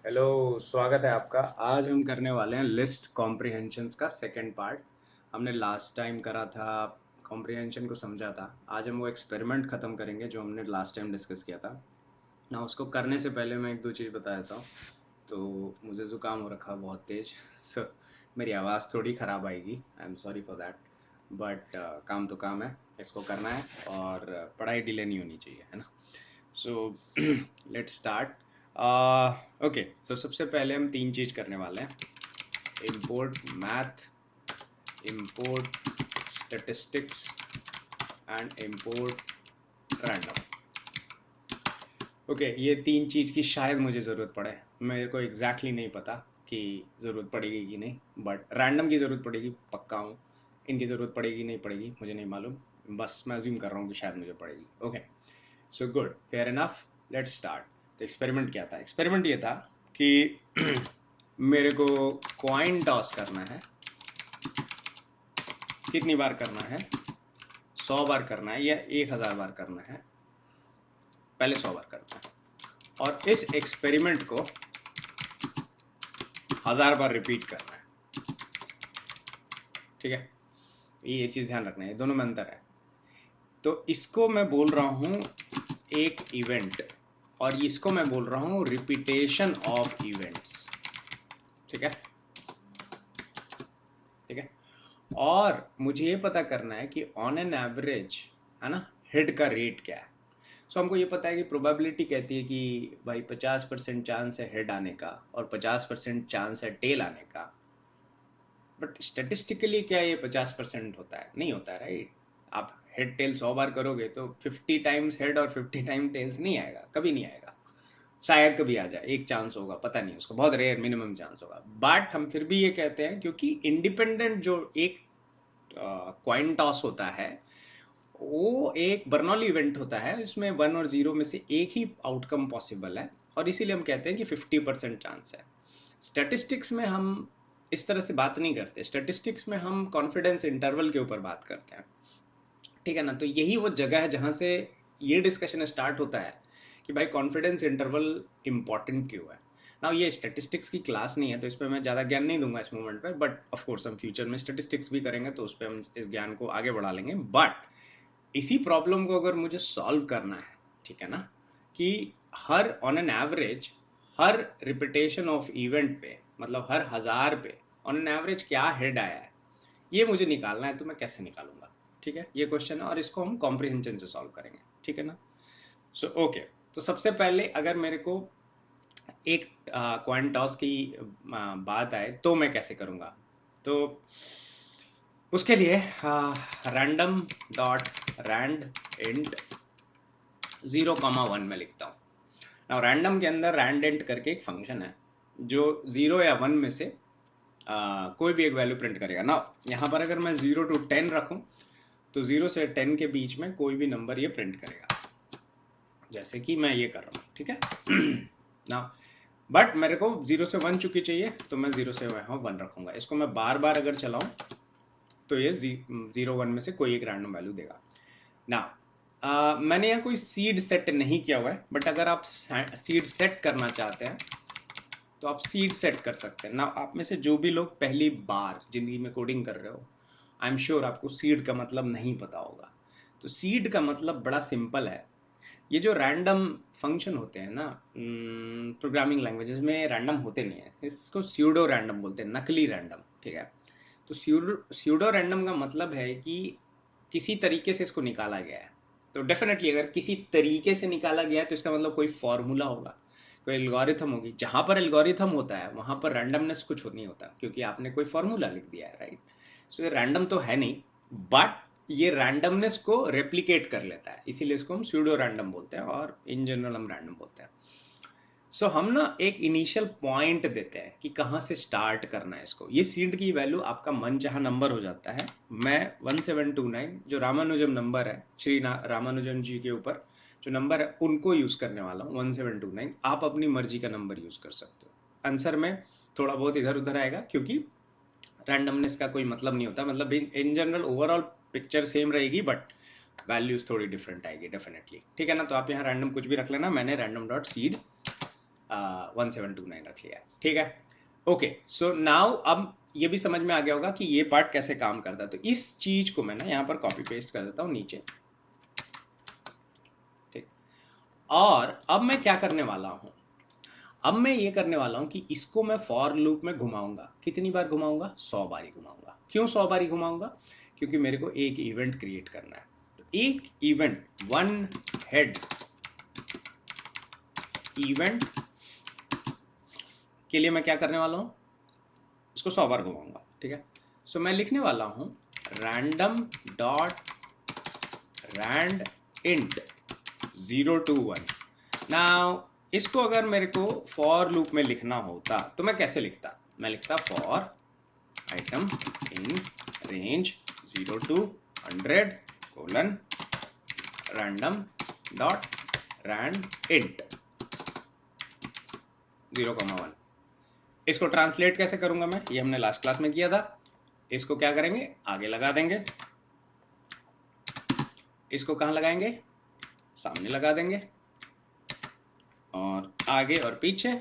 Hello, स्वागत है आपका। आज हम करने वाले हैं लिस्ट कॉम्प्रिहेंशंस का सेकंड पार्ट। हमने लास्ट टाइम करा था, कॉम्प्रिहेंशन को समझा था। आज हम वो एक्सपेरिमेंट ख़त्म करेंगे जो हमने लास्ट टाइम डिस्कस किया था ना। उसको करने से पहले मैं एक दो चीज़ बता देता हूँ। तो मुझे ज़ुकाम हो रखा बहुत तेज, सो मेरी आवाज़ थोड़ी ख़राब आएगी। आई am sorry for that, but काम तो काम है, इसको करना है और पढ़ाई डिले नहीं होनी चाहिए, है ना। So let's start. ओके, सो सबसे पहले हम तीन चीज़ करने वाले हैं: import math, import statistics and import random. Okay, ये तीन चीज़ की शायद मुझे ज़रूरत पड़े। मेरे को एग्जैक्टली नहीं पता कि ज़रूरत पड़ेगी कि नहीं, बट रैंडम की ज़रूरत पड़ेगी पक्का हूँ। इनकी ज़रूरत पड़ेगी नहीं पड़ेगी मुझे नहीं मालूम, बस मैं अज्यूम कर रहा हूँ कि शायद मुझे पड़ेगी। Okay, so good, fair enough, let's start. तो एक्सपेरिमेंट क्या था? एक्सपेरिमेंट ये था कि मेरे को कॉइन टॉस करना है। कितनी बार करना है? 100 बार करना है या 1000 बार करना है? पहले 100 बार करना है और इस एक्सपेरिमेंट को 1000 बार रिपीट करना है। ठीक है, ये चीज़ ध्यान रखना है, दोनों में अंतर है। तो इसको मैं बोल रहा हूँ एक इवेंट और इसको मैं बोल रहा हूँ रिपीटेशन ऑफ इवेंट्स। ठीक है, ठीक है। और मुझे ये पता करना है कि ऑन एन एवरेज, है ना, हिट का रेट क्या है। सो हमको ये पता है कि प्रोबेबिलिटी कहती है कि भाई 50% चांस है हेड आने का और 50% चांस है टेल आने का। बट स्टेटिस्टिकली क्या ये 50% होता है? नहीं होता है, राइट। आप हेड टेल 100 बार करोगे तो 50 टाइम्स हेड और 50 टाइम टेल्स नहीं आएगा, कभी नहीं आएगा। शायद कभी आ जाए, एक चांस होगा, पता नहीं, उसको बहुत रेयर मिनिमम चांस होगा। बट हम फिर भी ये कहते हैं क्योंकि इंडिपेंडेंट जो एक कॉइन टॉस होता है वो एक बर्नौली इवेंट होता है, इसमें 1 और 0 में से एक ही आउटकम पॉसिबल है और इसीलिए हम कहते हैं कि 50% चांस है। स्टैटिस्टिक्स में हम इस तरह से बात नहीं करते, स्टैटिस्टिक्स में हम कॉन्फिडेंस इंटरवल के ऊपर बात करते हैं। ठीक है ना, तो यही वो जगह है जहाँ से ये डिस्कशन स्टार्ट होता है कि भाई कॉन्फिडेंस इंटरवल इंपॉर्टेंट क्यों है ना। ये स्टैटिस्टिक्स की क्लास नहीं है तो इस पर मैं ज़्यादा ज्ञान नहीं दूंगा इस मोमेंट पे, बट ऑफ कोर्स हम फ्यूचर में स्टैटिस्टिक्स भी करेंगे तो उस पर हम इस ज्ञान को आगे बढ़ा लेंगे। बट इसी प्रॉब्लम को अगर मुझे सॉल्व करना है, ठीक है ना, कि her on an average her repetition of event पे, मतलब हर 1000 पे ऑन एन एवरेज क्या हेड आया है, ये मुझे निकालना है। तो मैं कैसे निकालूंगा? ठीक है, ये क्वेश्चन है और इसको हम कॉम्प्रिहेंशन से सॉल्व करेंगे। ठीक है ना। सो ओके, तो सबसे पहले अगर मेरे को एक कॉइन टॉस की बात आए तो मैं कैसे करूंगा? तो उसके लिए रैंडम डॉट रैंड इंट 0,1 में लिखता हूँ। now रैंडम के अंदर रैंडेंट करके एक फंक्शन है जो 0 या 1 में से कोई भी एक वैल्यू प्रिंट करेगा ना। यहाँ पर अगर मैं 0 to 10 रखूँ तो 0 से 10 के बीच में कोई भी नंबर ये प्रिंट करेगा, जैसे कि मैं ये कर रहा हूँ। ठीक है ना, बट मेरे को 0 से 1 चुकी चाहिए तो मैं 0 से 1 रखूंगा। इसको मैं बार बार अगर चलाऊं तो ये 0 1 में से कोई एक रैंडम वैल्यू देगा ना। मैंने यहाँ कोई सीड सेट नहीं किया हुआ है, बट अगर आप सीड सेट करना चाहते हैं तो आप सीड सेट कर सकते हैं ना। आप में से जो भी लोग पहली बार जिंदगी में कोडिंग कर रहे हो, आई एम श्योर आपको सीड का मतलब नहीं पता होगा। तो सीड का मतलब बड़ा सिंपल है। ये जो रैंडम फंक्शन होते हैं ना, प्रोग्रामिंग लैंग्वेजेस में रैंडम होते नहीं है, इसको स्यूडो रैंडम बोलते हैं, नकली रैंडम। ठीक है, तो स्यूडो रैंडम का मतलब है कि किसी तरीके से इसको निकाला गया है। तो डेफिनेटली अगर किसी तरीके से निकाला गया है तो इसका मतलब कोई फॉर्मूला होगा, कोई एल्गोरिथम होगी। जहां पर एल्गोरिथम होता है वहां पर रैंडमनेस कुछ नहीं होता, क्योंकि आपने कोई फॉर्मूला लिख दिया है, राइट। सो ये रैंडम तो है नहीं, बट ये रैंडमनेस को रेप्लिकेट कर लेता है, इसीलिए इसको हम स्यूडो रैंडम बोलते हैं और इन जनरल हम रैंडम बोलते हैं। सो हम ना एक इनिशियल पॉइंट देते हैं कि कहाँ से स्टार्ट करना है इसको। ये सीड की वैल्यू आपका मन चाहा नंबर हो जाता है। मैं 1729 जो रामानुजम नंबर है, श्री रामानुजम जी के ऊपर जो नंबर है उनको यूज करने वाला हूँ, 1729। आप अपनी मर्जी का नंबर यूज कर सकते हो। आंसर में थोड़ा बहुत इधर उधर आएगा क्योंकि रैंडमनेस का कोई मतलब नहीं होता, मतलब in general overall picture same रहेगी बट वैल्यूज थोड़ी डिफरेंट आएगी डेफिनेटली। ठीक है ना, तो आप यहाँ रैंडम कुछ भी रख लेना, मैंने रैंडम डॉट सीड 1729 रख लिया है, ठीक है। ओके, सो नाउ अब ये भी समझ में आ गया होगा कि ये पार्ट कैसे काम करता है। तो इस चीज को मैं ना यहाँ पर कॉपी पेस्ट कर देता हूँ नीचे, ठीक। और अब मैं क्या करने वाला हूँ, अब मैं ये करने वाला हूँ कि इसको मैं फॉर लूप में घुमाऊंगा। कितनी बार घुमाऊंगा? 100 बार ही घुमाऊंगा। क्यों 100 बार ही घुमाऊंगा? क्योंकि मेरे को एक इवेंट क्रिएट करना है। तो एक इवेंट, वन हेड इवेंट के लिए मैं क्या करने वाला हूँ, इसको 100 बार घुमाऊंगा, ठीक है। सो मैं लिखने वाला हूँ random dot rand int 0 to 1। Now इसको अगर मेरे को फॉर लूप में लिखना होता तो मैं कैसे लिखता? मैं लिखता for item in range 0 to 100 colon random dot rand int 0,1। इसको ट्रांसलेट कैसे करूंगा मैं? ये हमने लास्ट क्लास में किया था। इसको क्या करेंगे, आगे लगा देंगे। इसको कहां लगाएंगे? सामने लगा देंगे, और आगे और पीछे।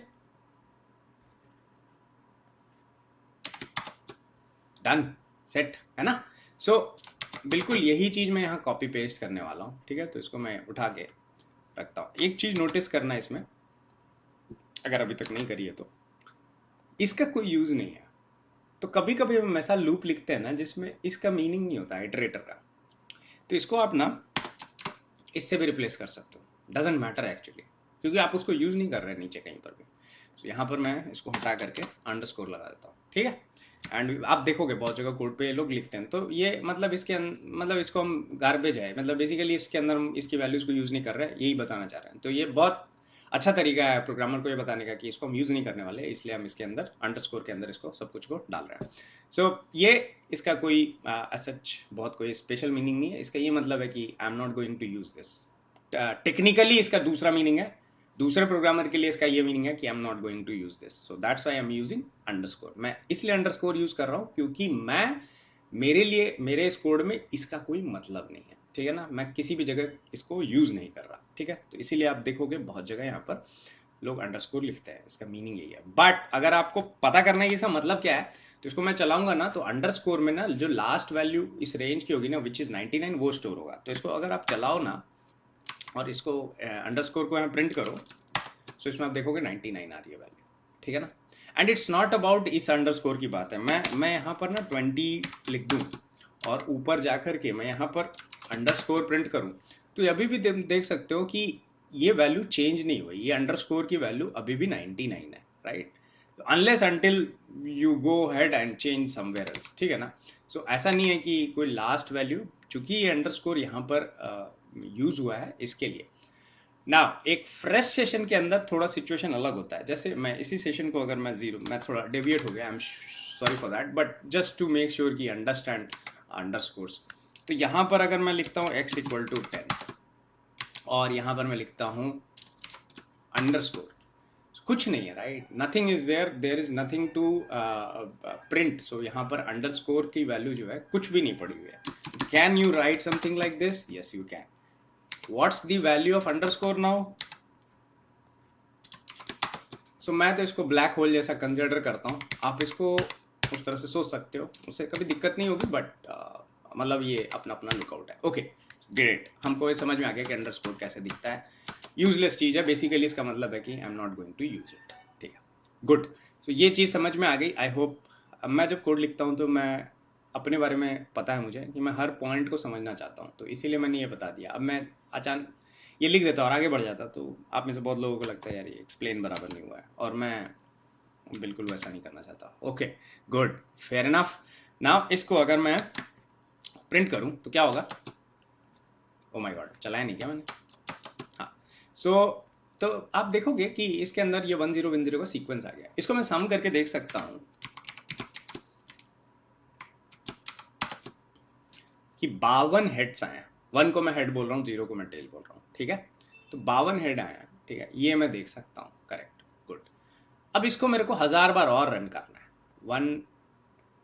डन, सेट है ना। सो बिल्कुल यही चीज मैं यहाँ कॉपी पेस्ट करने वाला हूँ, ठीक है। तो इसको मैं उठा के रखता हूँ। एक चीज नोटिस करना इसमें, अगर अभी तक नहीं करी है तो, इसका कोई यूज नहीं है। तो कभी कभी हम ऐसा लूप लिखते हैं ना जिसमें इसका मीनिंग नहीं होता इटरेटर का, तो इसको आप ना इससे भी रिप्लेस कर सकते हो। डजेंट मैटर एक्चुअली, क्योंकि आप उसको यूज नहीं कर रहे नीचे कहीं पर भी। तो यहाँ पर मैं इसको हटा करके अंडरस्कोर लगा देता हूँ, ठीक है। एंड आप देखोगे बहुत जगह कोड पे लोग लिखते हैं, तो ये मतलब इसके मतलब इसको हम गार्बेज है, मतलब बेसिकली इसके अंदर हम इसकी वैल्यूज को यूज नहीं कर रहे हैं, यही बताना चाह रहे हैं। तो ये बहुत अच्छा तरीका है प्रोग्रामर को ये बताने का कि इसको हम यूज नहीं करने वाले, इसलिए हम इसके अंदर अंडरस्कोर के अंदर इसको सब कुछ को डाल रहे हैं। सो ये इसका कोई सच बहुत कोई स्पेशल मीनिंग नहीं है। इसका ये मतलब है कि I am not going to use this. Technically इसका दूसरा मीनिंग है, दूसरे प्रोग्रामर के लिए इसका ये मीनिंग है कि I am not going to use this, so that's why I am using underscore. मैं इसलिए अंडरस्कोर यूज कर रहा हूँ क्योंकि मैं, मेरे लिए, मेरे इस कोड में इसका कोई मतलब नहीं है, ठीक है ना। मैं किसी भी जगह इसको यूज नहीं कर रहा, ठीक है। तो इसीलिए आप देखोगे बहुत जगह यहाँ पर लोग अंडरस्कोर लिखते हैं, इसका मीनिंग यही है। बट अगर आपको पता करना है कि इसका मतलब क्या है, तो इसको मैं चलाऊंगा ना, तो अंडरस्कोर में ना जो लास्ट वैल्यू इस रेंज की होगी ना, विच इज 99, वो स्टोर होगा। तो इसको अगर आप चलाओ ना और इसको अंडरस्कोर को यहाँ प्रिंट करो, तो इसमें आप देखोगे 99 आ रही है वैल्यू, ठीक है ना। एंड इट्स नॉट अबाउट इस अंडरस्कोर की बात है। मैं यहाँ पर ना 20 लिख दूँ और ऊपर जाकर के मैं यहाँ पर अंडरस्कोर प्रिंट करूँ, तो अभी भी देख सकते हो कि ये वैल्यू चेंज नहीं हुई। ये अंडरस्कोर की वैल्यू अभी भी 99 है, right. Unless until you go head and change somewhere else, ठीक है ना। सो ऐसा नहीं है कि कोई लास्ट वैल्यू, चूंकि ये अंडरस्कोर यहाँ पर यूज हुआ है इसके लिए ना। एक फ्रेश सेशन के अंदर थोड़ा सिचुएशन अलग होता है। जैसे मैं इसी सेशन को अगर मैं जीरो, मैं थोड़ा डेविएट हो गया, I am sorry for that, but just to make sure कि अंडरस्टैंड अंडरस्कोर्स। तो यहाँ पर अगर मैं लिखता हूँ x=10 और यहाँ पर मैं लिखता हूँ अंडरस्कोर, कुछ नहीं है, right. Nothing is there, there is nothing to print. So यहाँ पर अंडरस्कोर की वैल्यू जो है कुछ भी नहीं पड़ी हुई है। Can you write something like this? Yes you can. What's the value of underscore now? So मैं तो इसको ब्लैक होल जैसा कंसिडर करता हूँ। आप इसको उस तरह से सोच सकते हो, उससे कभी दिक्कत नहीं होगी, बट मतलब ये अपना अपना लुकआउट है। ओके ग्रेट, हमको ये समझ में आ गया कि अंडरस्कोर कैसे दिखता है। यूजलेस चीज़ है बेसिकली, इसका मतलब है कि I am not going to use it, ठीक है। गुड, सो ये चीज़ समझ में आ गई आई होप। अब मैं जब कोड लिखता हूँ तो मैं अपने बारे में पता है मुझे कि मैं हर पॉइंट को समझना चाहता हूँ, तो इसीलिए मैंने ये बता दिया। अब मैं अचानक ये लिख देता और आगे बढ़ जाता, तो आप में से बहुत लोगों को लगता है यार ये एक्सप्लेन बराबर नहीं हुआ है, और मैं बिल्कुल वैसा नहीं करना चाहता। Okay good, fair enough. Now इसको अगर मैं प्रिंट करूं तो क्या होगा? ओ माय गॉड, चलाया नहीं क्या मैंने? हाँ। सो तो आप देखोगे कि इसके अंदर ये 1010 का सीक्वेंस आ गया। इसको मैं सम करके देख सकता हूं कि 52 हेड्स आए हैं। 1 को मैं हेड बोल रहा हूँ, 0 को मैं टेल बोल रहा हूँ, ठीक है। तो 52 हेड आए हैं, ठीक है, ये मैं देख सकता हूँ, करेक्ट, गुड। अब इसको मेरे को 1000 बार और रन करना है। 1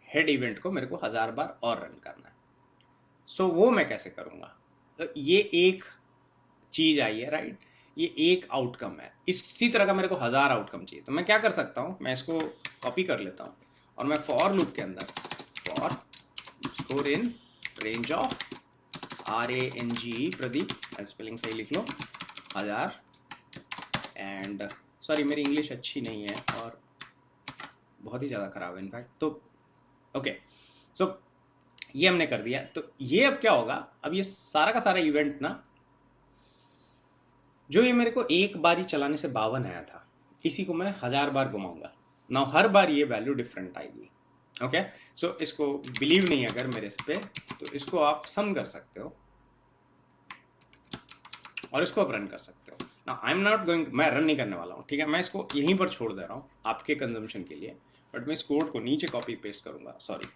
हेड इवेंट को मेरे को 1000 बार और रन करना है। सो वो मैं कैसे करूंगा? तो ये एक चीज आई है, राइट। ये एक आउटकम है। इसी तरह का मेरे को 1000 आउटकम चाहिए, तो मैं क्या कर सकता हूँ, मैं इसको कॉपी कर लेता हूँ और मैं फॉर लूप के अंदर for score in range of RANGE Pradeep, spelling सही लिख लो, 1000 एंड सॉरी मेरी इंग्लिश अच्छी नहीं है और बहुत ही ज़्यादा खराब है इनफैक्ट, तो ओके सो ये हमने कर दिया। तो ये अब क्या होगा, अब ये सारा का सारा इवेंट ना, जो ये मेरे को एक बार ही चलाने से 52 आया था, इसी को मैं 1000 बार घुमाऊंगा ना, हर बार ये वैल्यू डिफरेंट आएगी। ओके सो इसको बिलीव नहीं अगर मेरे पे, तो इसको आप सम कर सकते हो और इसको आप रन कर सकते हो ना। आई एम नॉट गोइंग, मैं रन नहीं करने वाला हूँ, ठीक है, मैं इसको यहीं पर छोड़ दे रहा हूँ आपके कंजम्पशन के लिए, बट मैं इस कोड को नीचे कॉपी पेस्ट करूंगा। सॉरी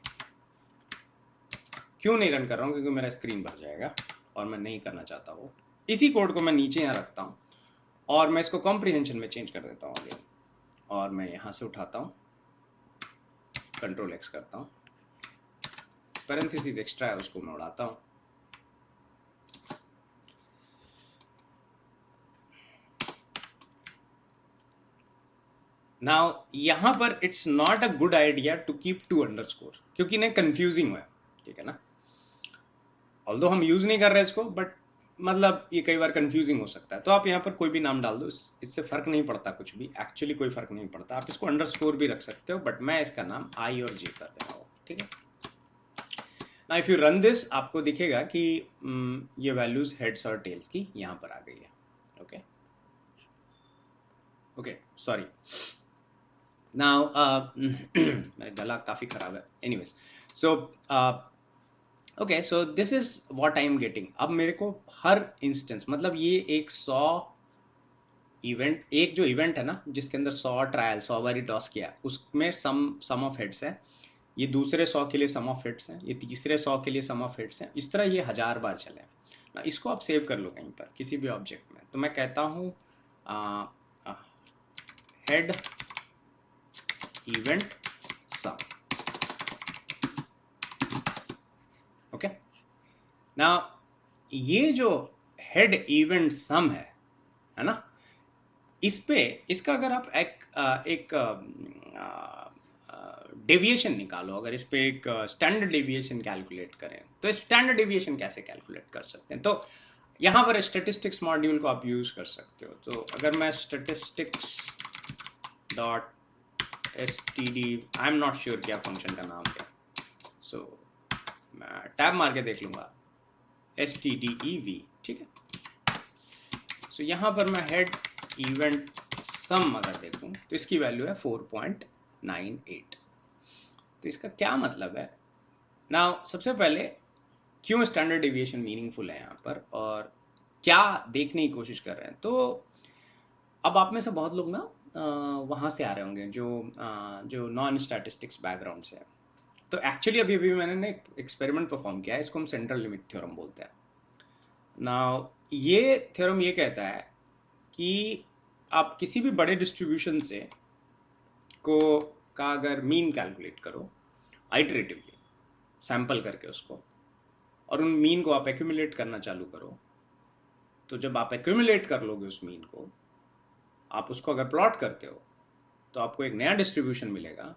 क्यों नहीं रन कर रहा हूँ, क्योंकि मेरा स्क्रीन भर जाएगा और मैं नहीं करना चाहता वो। इसी कोड को मैं नीचे यहाँ रखता हूँ और मैं इसको कॉम्प्रिहेंशन में चेंज कर देता हूँ अगेन, और मैं यहाँ से उठाता हूँ, कंट्रोल एक्स करता हूँ, पैरेंथेसिस एक्स्ट्रा है उसको मैं उड़ाता हूँ, नाउ यहाँ पर it's not a good idea to keep 2 underscore, क्योंकि नहीं कंफ्यूजिंग है, ठीक है ना। ऑल्दो हम यूज नहीं कर रहे इसको, बट मतलब ये कई बार कंफ्यूजिंग हो सकता है, तो आप यहाँ पर कोई भी नाम डाल दो, इससे फर्क नहीं पड़ता कुछ भी, एक्चुअली कोई फर्क नहीं पड़ता। आप इसको अंडरस्कोर भी रख सकते हो, बट मैं इसका नाम आई और जे कर दे रहा हूँ, ठीक है ना। इफ यू रन दिस आपको दिखेगा कि ये वैल्यूज हेड्स और टेल्स की यहाँ पर आ गई है। ओके ओके सॉरी नाउ मेरा गला काफी खराब है, anyways so okay so this is what I am getting. अब मेरे को हर इंस्टेंस, मतलब ये एक 100 इवेंट, एक जो इवेंट है ना जिसके अंदर 100 ट्रायल 100 बारी टॉस किया, उसमें सम ऑफ हेड्स है, ये दूसरे 100 के लिए सम ऑफ हेड्स हैं, ये तीसरे 100 के लिए सम ऑफ हेड्स हैं, इस तरह ये 1000 बार चले ना। इसको आप सेव कर लो कहीं पर किसी भी ऑब्जेक्ट में, तो मैं कहता हूँ हेड इवेंट सम। ओके ना, ये जो हेड इवेंट सम है ना, इस पे इसका अगर आप एक डेविएशन निकालो, अगर इस पे एक स्टैंडर्ड डेविएशन कैलकुलेट करें, तो स्टैंडर्ड डेविएशन कैसे कैलकुलेट कर सकते हैं, तो यहाँ पर स्टेटिस्टिक्स मॉड्यूल को आप यूज कर सकते हो। तो अगर मैं statistics dot S T D, I am not sure क्या फंक्शन का नाम क्या, सो मैं टैब मार के देख लूंगा, S T D E V, ठीक है। सो यहाँ पर मैं हेड इवेंट सम अगर देखूं तो इसकी वैल्यू है 4.98। तो इसका क्या मतलब है ना, सबसे पहले क्यों स्टैंडर्ड डेविएशन मीनिंगफुल है यहाँ पर और क्या देखने की कोशिश कर रहे हैं। तो अब आप में से बहुत लोग ना वहाँ से आ रहे होंगे जो नॉन स्टैटिस्टिक्स बैकग्राउंड से है। तो एक्चुअली अभी अभी मैंने ना एक एक्सपेरिमेंट परफॉर्म किया है, इसको हम सेंट्रल लिमिट थ्योरम बोलते हैं ना। ये थ्योरम ये कहता है कि आप किसी भी बड़े डिस्ट्रीब्यूशन से को का अगर मीन कैलकुलेट करो आइटरेटिवली, सैंपल करके उसको, और उन मीन को आप एक्यूमुलेट करना चालू करो, तो जब आप एक्यूमुलेट कर लोगे उस मीन को, आप उसको अगर प्लॉट करते हो तो आपको एक नया डिस्ट्रीब्यूशन मिलेगा,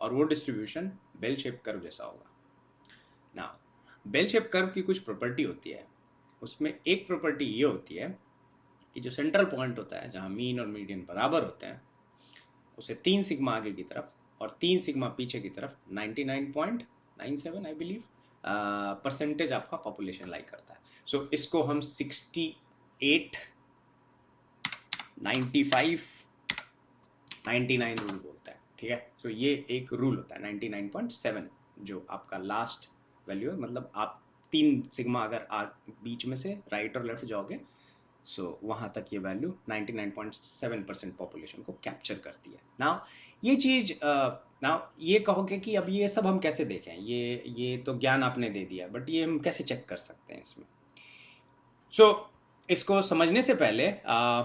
और वो डिस्ट्रीब्यूशन बेल शेप कर्व जैसा होगा ना। बेल शेप कर्व की कुछ प्रॉपर्टी होती है, उसमें एक प्रॉपर्टी ये होती है कि जो सेंट्रल पॉइंट होता है जहाँ मीन और मीडियन बराबर होते हैं, उसे 3 सिग्मा आगे की तरफ और 3 सिग्मा पीछे की तरफ 99.97 आई बिलीव परसेंटेज आपका पॉपुलेशन लाइक करता है। सो इसको हम 68 95 99 रूल बोलते हैं, ठीक है। सो ये एक रूल होता है 99.7 जो आपका लास्ट वैल्यू है, मतलब आप 3 सिग्मा अगर बीच में से राइट और लेफ्ट जाओगे, सो वहाँ तक ये वैल्यू 99.7% पॉपुलेशन को कैप्चर करती है। नाउ ये चीज़ नाउ ये कहोगे कि अब ये सब हम कैसे देखें, ये तो ज्ञान आपने दे दिया, बट ये हम कैसे चेक कर सकते हैं इसमें। सो इसको समझने से पहले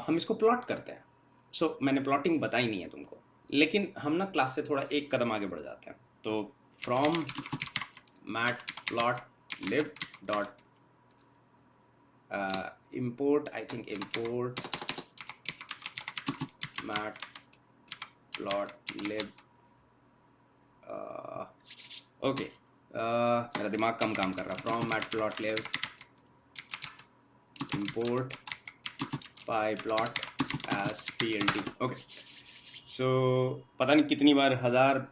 हम इसको प्लॉट करते हैं। सो मैंने प्लॉटिंग बताई नहीं है तुमको, लेकिन हम ना क्लास से थोड़ा एक कदम आगे बढ़ जाते हैं। तो from matplotlib dot import, I think import matplotlib okay, मेरा दिमाग कम काम कर रहा। From matplotlib import pyplot as plt। Okay, so पता नहीं कितनी बार, हजार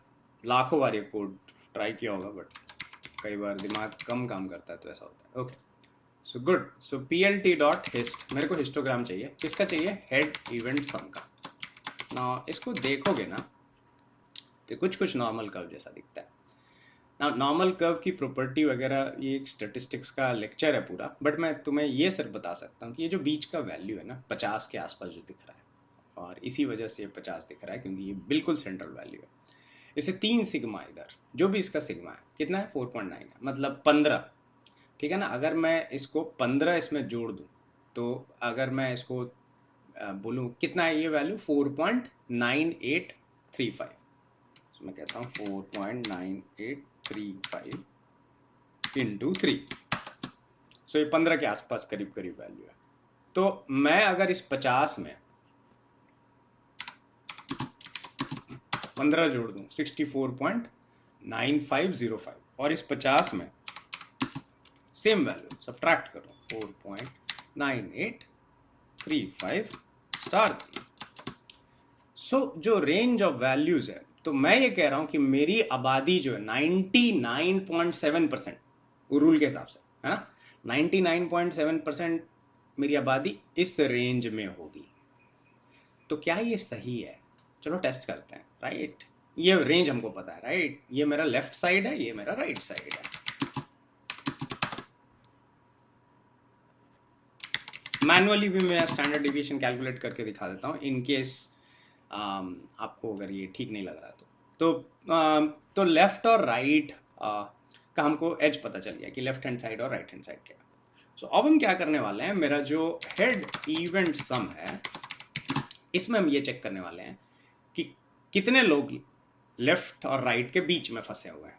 लाखों बार ये कोड ट्राई किया होगा, बट कई बार दिमाग कम काम करता है तो ऐसा होता है। Okay, so good. सो plt.hist, मेरे को हिस्टोग्राम चाहिए। किसका चाहिए? हेड इवेंट सम का। ना इसको देखोगे ना तो कुछ कुछ नॉर्मल कर्व जैसा दिखता है ना। नॉर्मल कर्व की प्रॉपर्टी वगैरह ये एक स्टेटिस्टिक्स का लेक्चर है पूरा, बट मैं तुम्हें ये सिर्फ बता सकता हूँ कि ये जो बीच का वैल्यू है ना 50 के आसपास जो दिख रहा है, और इसी वजह से ये 50 दिख रहा है क्योंकि ये बिल्कुल सेंट्रल वैल्यू है। इसे 3 सिग्मा, इधर जो भी इसका सिग्मा है कितना है 4.9 है, मतलब 15, ठीक है ना। अगर मैं इसको 15 इसमें जोड़ दूँ तो अगर मैं इसको बोलूँ कितना है ये वैल्यू 4.9835, तो मैं कहता हूँ 4.9835 इंटू 3, सो ये 15 के आसपास करीब करीब वैल्यू है। तो मैं अगर इस 50 में 15 जोड़ दूं 64.9505 और इस 50 में सेम वैल्यू सब्ट्रैक्ट करूं 4.9835 स्टार 3, सो जो रेंज ऑफ वैल्यूज है, तो मैं ये कह रहा हूं कि मेरी आबादी जो है 99.7%, रूल के हिसाब से है ना, 99.7% मेरी आबादी इस रेंज में होगी। तो क्या ये सही है? चलो टेस्ट करते हैं। राइट, ये रेंज हमको पता है। राइट, ये मेरा लेफ्ट साइड है, ये मेरा राइट साइड है। मैनुअली भी मैं स्टैंडर्ड डिविएशन कैलकुलेट करके दिखा देता हूँ इन केस आपको अगर ये ठीक नहीं लग रहा तो लेफ्ट और राइट का हमको एज पता चल गया कि लेफ्ट हैंड साइड और राइट हैंड साइड क्या है। सो अब हम क्या करने वाले हैं, मेरा जो हेड इवेंट सम है इसमें हम ये चेक करने वाले हैं कि कितने लोग लेफ्ट और राइट के बीच में फंसे हुए हैं।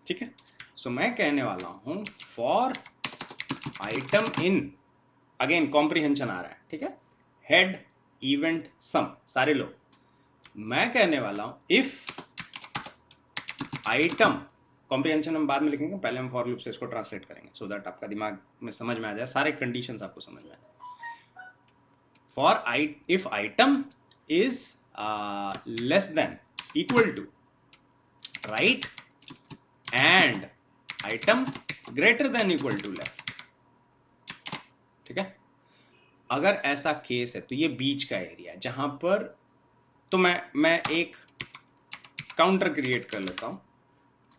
ठीक है, सो मैं कहने वाला हूं for item in, again comprehension आ रहा है, ठीक है, हेड इवेंट सम सारे लोग। मैं कहने वाला हूं इफ आइटम, कॉम्प्रिहेंशन हम बाद में लिखेंगे, पहले हम फॉर लूप से इसको ट्रांसलेट करेंगे सो दैट आपका दिमाग में समझ में आ जाए, सारे कंडीशंस आपको समझ में आए। For if item is less than equal to right and item greater than equal to left, ठीक है। अगर ऐसा केस है तो ये बीच का एरिया जहां पर, तो मैं एक काउंटर क्रिएट कर लेता हूं,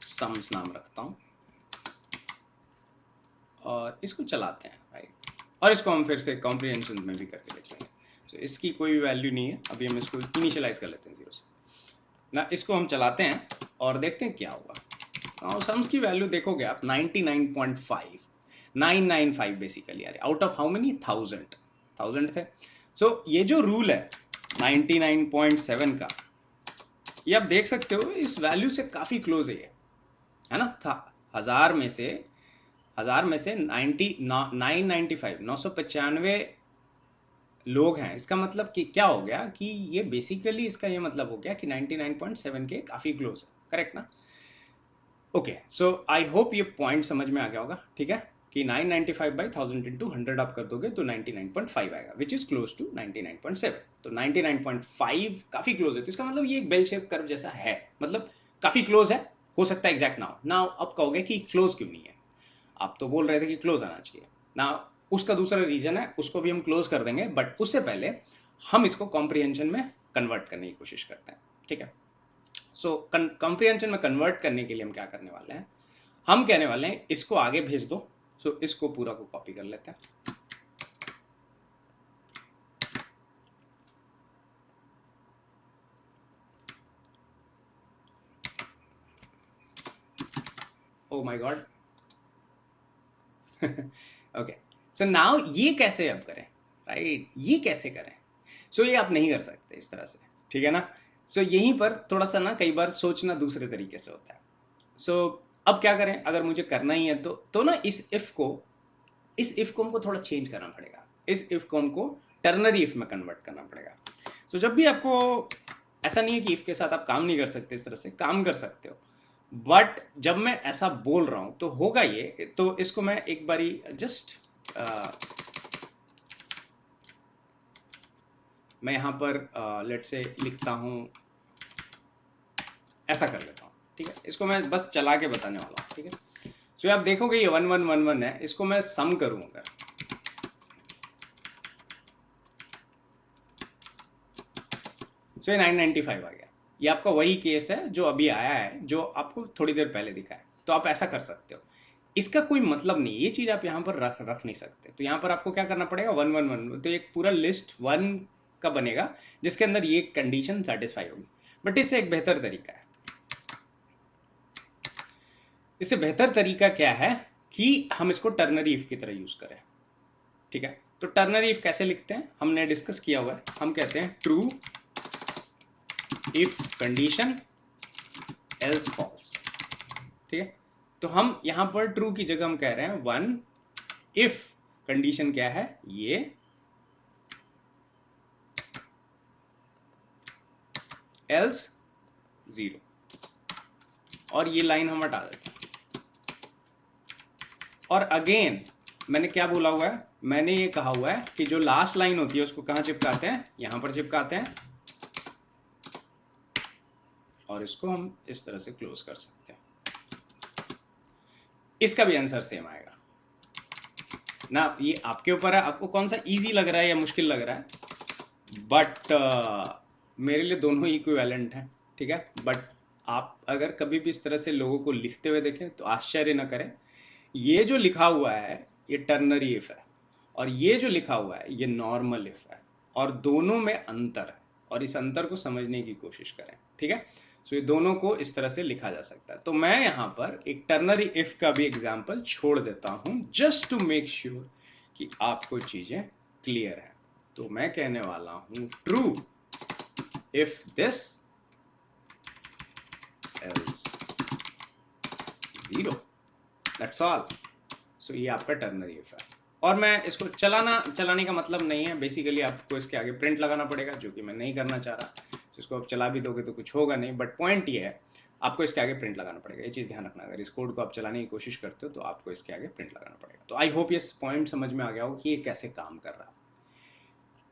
सम्स नाम रखता हूं और इसको चलाते हैं। राइट, और इसको हम फिर से कॉम्प्रिहेंशन में भी करके देख लेंगे। तो इसकी कोई वैल्यू नहीं है, अभी हम इसको इनिशियलाइज कर लेते हैं 0 से ना। इसको हम चलाते हैं और देखते हैं क्या होगा। और सम्स की वैल्यू देखोगे आप 99.5 995 बेसिकली आ रही, आउट ऑफ हाउ मेनी 1000 थे। सो ये जो रूल है 99.7 का, ये आप देख सकते हो इस वैल्यू से काफी क्लोज है ये, है ना। था हजार में से 995 लोग हैं। इसका मतलब कि क्या हो गया कि ये बेसिकली इसका ये मतलब हो गया कि 99.7 के काफी क्लोज है, करेक्ट ना। ओके, सो आई होप ये पॉइंट समझ में आ गया होगा, ठीक है, कि 995 बाई 1000 इंटू 100 आप कर दोगे तो 99.5 आएगा, विच इज क्लोज टू 99.7। तो 99.5 काफी क्लोज है, तो इसका मतलब ये एक बेल शेप कर्व जैसा है, मतलब काफी क्लोज है। हो सकता है एग्जैक्ट ना हो ना। अब कहोगे कि क्लोज क्यों नहीं है, आप तो बोल रहे थे कि क्लोज आना चाहिए ना। उसका दूसरा रीजन है, उसको भी हम क्लोज कर देंगे, बट उससे पहले हम इसको कॉम्प्रिहेंशन में कन्वर्ट करने की कोशिश करते हैं, ठीक है। सो कॉम्प्रिहेंशन में कन्वर्ट करने के लिए हम क्या करने वाले हैं, हम कहने वाले हैं इसको आगे भेज दो। सो इसको पूरा को कॉपी कर लेते हैं। Oh my God, okay, so now ये कैसे अब करें, राइट, ये कैसे करें। सो ये आप नहीं कर सकते इस तरह से, ठीक है ना। सो यहीं पर थोड़ा सा ना कई बार सोचना दूसरे तरीके से होता है। सो अब क्या करें, अगर मुझे करना ही है तो ना इस इफ को हमको थोड़ा चेंज करना पड़ेगा। इस इफ को हमको टर्नरी इफ में कन्वर्ट करना पड़ेगा। तो जब भी आपको, ऐसा नहीं है कि इफ के साथ आप काम नहीं कर सकते, इस तरह से काम कर सकते हो, बट जब मैं ऐसा बोल रहा हूं तो होगा ये। तो इसको मैं एक बारी जस्ट मैं यहां पर लेट से लिखता हूं, ऐसा कर लेता हूं, ठीक है। इसको मैं बस चला के बताने वाला हूं, ठीक है। सो आप देखोगे ये 1111 है, इसको मैं सम करूं अगर, सो ये 995 आ गया। ये आपका वही केस है जो अभी आया है, जो आपको थोड़ी देर पहले दिखा है। तो आप ऐसा कर सकते हो, इसका कोई मतलब नहीं, ये चीज आप यहाँ पर रख नहीं सकते। तो यहाँ पर आपको क्या करना पड़ेगा, 111, तो एक पूरा लिस्ट 1 का बनेगा जिसके अंदर ये कंडीशन सेटिस्फाई होगी। बट इससे एक बेहतर तरीका है। इससे बेहतर तरीका क्या है कि हम इसको टर्नरी इफ की तरह यूज करें, ठीक है। तो टर्नरी इफ कैसे लिखते हैं, हमने डिस्कस किया हुआ है। हम कहते हैं true if condition else false, ठीक है। तो हम यहां पर ट्रू की जगह हम कह रहे हैं 1 इफ कंडीशन क्या है, ये एल्स 0, और ये लाइन हम हटा देते हैं। और अगेन मैंने क्या बोला हुआ है, मैंने ये कहा हुआ है कि जो लास्ट लाइन होती है उसको कहां चिपकाते हैं, यहां पर चिपकाते हैं, और इसको हम इस तरह से क्लोज कर सकते हैं। इसका भी आंसर सेम आएगा ना। ये आपके ऊपर है, आपको कौन सा इजी लग रहा है या मुश्किल लग रहा है। बट मेरे लिए दोनों इक्विवेलेंट हैं, ठीक है। बट आप अगर कभी भी इस तरह से लोगों को लिखते हुए देखें तो आश्चर्य न करें। ये जो लिखा हुआ है ये टर्नरी इफ है, और ये जो लिखा हुआ है ये नॉर्मल इफ है, और दोनों में अंतर है, और इस अंतर को समझने की कोशिश करें, ठीक है। सो ये दोनों को इस तरह से लिखा जा सकता है। तो मैं यहां पर एक टर्नरी इफ का भी एग्जाम्पल छोड़ देता हूं, जस्ट टू मेक श्योर कि आपको चीजें क्लियर है। तो मैं कहने वाला हूं true if this else 0, that's all. So ये आपका टर्नरी इफ है। और मैं इसको चलाने का मतलब नहीं है, बेसिकली आपको इसके आगे प्रिंट लगाना पड़ेगा, जो कि मैं नहीं करना चाह रहा। तो इसको आप चला भी दोगे तो कुछ होगा नहीं, बट पॉइंट ये है आपको इसके आगे प्रिंट लगाना पड़ेगा। ये चीज़ ध्यान रखना, अगर इस कोड को आप चलाने की कोशिश करते हो तो आपको इसके आगे प्रिंट लगाना पड़ेगा। तो आई होप ये पॉइंट समझ में आ गया हो कि ये कैसे काम कर रहा है।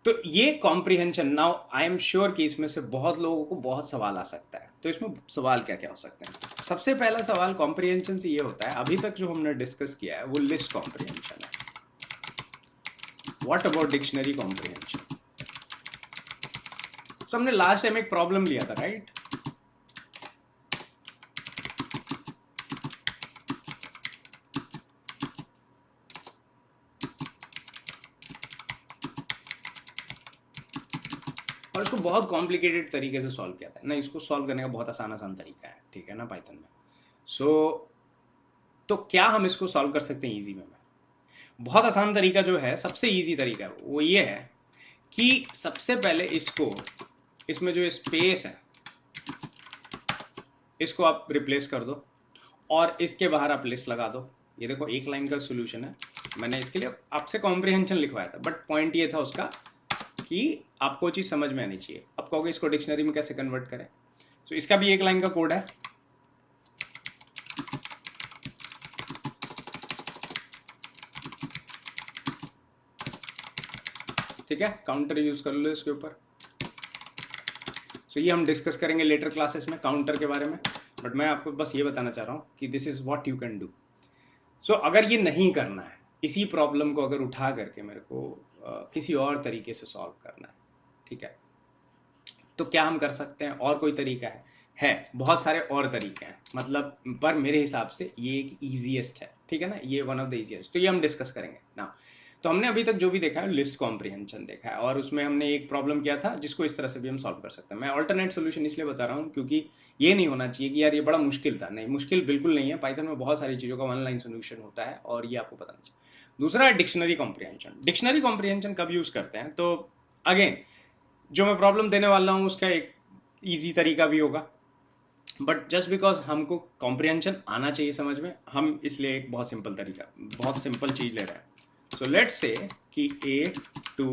तो ये comprehension, now I am sure कि इसमें से बहुत लोगों को बहुत सवाल आ सकता है। तो इसमें सवाल क्या क्या हो सकते हैं। सबसे पहला सवाल कॉम्प्रिहेंशन से ये होता है, अभी तक जो हमने डिस्कस किया है वो लिस्ट कॉम्प्रिहेंशन है। What about dictionary comprehension. तो हमने लास्ट टाइम एक प्रॉब्लम लिया था, राइट। और इसको बहुत कॉम्प्लिकेटेड तरीके से सॉल्व किया था ना। इसको सॉल्व करने का बहुत आसान तरीका है, ठीक है ना, पाइथन में। तो क्या हम इसको सॉल्व कर सकते हैं इजी में। बहुत आसान तरीका जो है, सबसे इजी तरीका है वो ये है कि सबसे पहले इसमें जो स्पेस है इसको आप रिप्लेस कर दो, और इसके बाहर आप लिस्ट लगा दो। ये देखो एक लाइन का सोल्यूशन है। मैंने इसके लिए आपसे कॉम्प्रिहेंशन लिखवाया था, बट पॉइंट ये था उसका कि आपको चीज समझ में आनी चाहिए। अब कहोगे इसको डिक्शनरी में कैसे कन्वर्ट करें। तो इसका भी एक लाइन का कोड है। ठीक है, काउंटर यूज कर लो इसके ऊपर। ये हम डिस्कस करेंगे लेटर क्लासेस में काउंटर के बारे में, बट मैं आपको बस ये बताना चाह रहा हूँ कि this is what you can do. अगर ये नहीं करना है, इसी प्रॉब्लम को अगर उठा करके मेरे को किसी और तरीके से सॉल्व करना है, ठीक है, तो क्या हम कर सकते हैं। और कोई तरीका है बहुत सारे और तरीके हैं, मतलब पर मेरे हिसाब से ये एक ईजीएस्ट है, ठीक है ना, ये वन ऑफ द ईजीएस्ट। तो ये हम डिस्कस करेंगे ना। तो हमने अभी तक जो भी देखा है लिस्ट कॉम्प्रिहेंशन देखा है, और उसमें हमने एक प्रॉब्लम किया था जिसको इस तरह से भी हम सॉल्व कर सकते हैं। मैं ऑल्टरनेट सोल्यूशन इसलिए बता रहा हूँ क्योंकि ये नहीं होना चाहिए कि यार ये बड़ा मुश्किल था। नहीं, मुश्किल बिल्कुल नहीं है। पाइथन में बहुत सारी चीज़ों का वन लाइन सोल्यूशन होता है, और ये आपको पता नहीं चाहिए। दूसरा है डिक्शनरी कॉम्प्रिहेंशन। डिक्शनरी कॉम्प्रिहेंशन कब यूज करते हैं, तो अगेन जो मैं प्रॉब्लम देने वाला हूँ उसका एक ईजी तरीका भी होगा, बट जस्ट बिकॉज हमको कॉम्प्रिहेंशन आना चाहिए समझ में, हम इसलिए एक बहुत सिंपल तरीका, बहुत सिंपल चीज ले रहे हैं। सो लेट्स से कि A to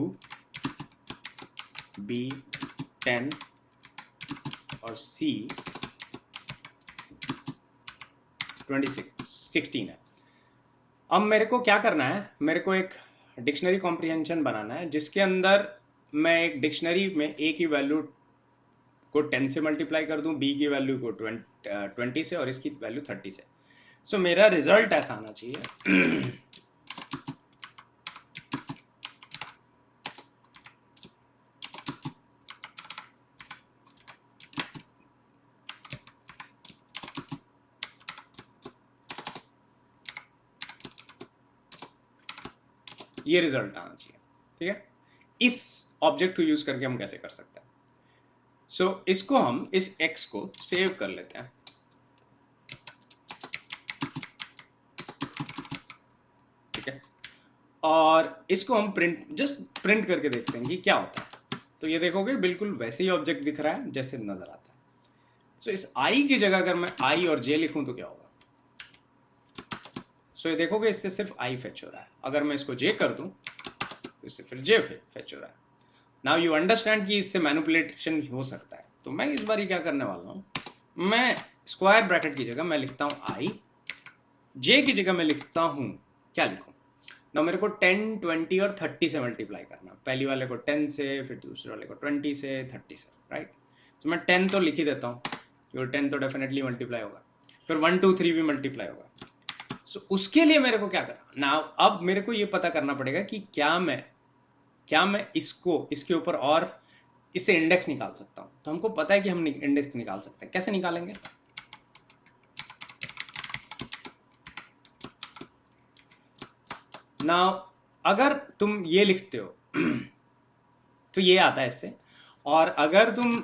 B 10 और C 16 है। अब मेरे को क्या करना है, मेरे को एक डिक्शनरी कॉम्प्रिहेंशन बनाना है जिसके अंदर मैं एक डिक्शनरी में A की वैल्यू को 10 से मल्टीप्लाई कर दूं, B की वैल्यू को 20 से और इसकी वैल्यू 30 से। सो मेरा रिजल्ट ऐसा आना चाहिए ये रिजल्ट आना चाहिए, ठीक है। इस ऑब्जेक्ट को यूज करके हम कैसे कर सकते हैं, सो इसको हम इस x को सेव कर लेते हैं, ठीक है, और इसको हम जस्ट प्रिंट करके देखते हैं कि क्या होता है। तो ये देखोगे बिल्कुल वैसे ही ऑब्जेक्ट दिख रहा है जैसे नजर आता है। सो इस i की जगह अगर मैं i और j लिखूं तो क्या होगा, सो ये देखोगे इससे सिर्फ i फेच हो रहा है। अगर मैं इसको j कर दूं तो इससे फिर j फेच हो रहा है। नाउ यू अंडरस्टैंड कि इससे मैनिपुलेशन हो सकता है। तो मैं इस बार क्या करने वाला हूं, मैं स्क्वायर ब्रैकेट की जगह मैं लिखता हूं i, j की जगह मैं लिखता हूं, क्या लिखूं ना, मेरे को 10, 20 और 30 से मल्टीप्लाई करना। पहली वाले को 10 से, फिर दूसरे वाले को 20 से, 30 से, राइट। तो मैं 10 तो लिख ही देता हूँ क्योंकि 10 तो डेफिनेटली मल्टीप्लाई होगा, फिर 1, 2, 3 भी मल्टीप्लाई होगा। सो उसके लिए मेरे को क्या करना ना, अब मेरे को ये पता करना पड़ेगा कि क्या मैं इसको इसके ऊपर और इससे इंडेक्स निकाल सकता हूँ। तो हमको पता है कि हम इंडेक्स निकाल सकते हैं। कैसे निकालेंगे ना, अगर तुम ये लिखते हो तो ये आता है इससे, और अगर तुम